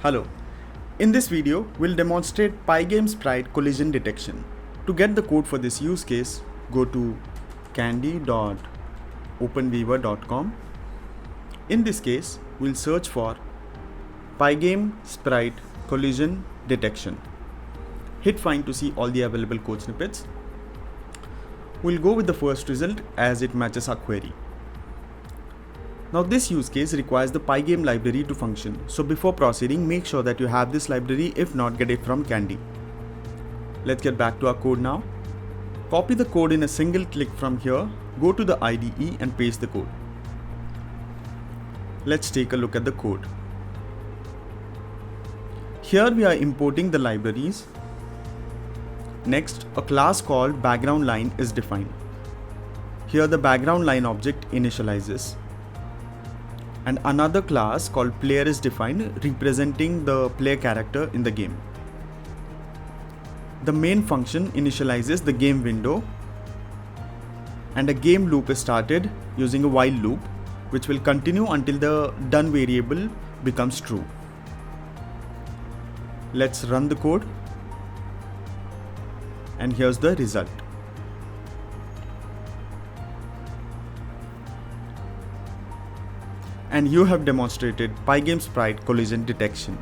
Hello. In this video, we'll demonstrate Pygame sprite collision detection. To get the code for this use case, go to kandi.openweaver.com. In this case, we'll search for Pygame sprite collision detection. Hit find to see all the available code snippets. We'll go with the first result as it matches our query. Now this use case requires the Pygame library to function, so before proceeding make sure that you have this library, if not get it from kandi. Let's get back to our code now. Copy the code in a single click from here, go to the IDE and paste the code. Let's take a look at the code. Here we are importing the libraries. Next, a class called background line is defined. Here the background line object initializes. And another class called player is defined, representing the player character in the game. The main function initializes the game window, and a game loop is started using a while loop, which will continue until the done variable becomes true. Let's run the code, and here's the result. And you have demonstrated Pygame sprite collision detection.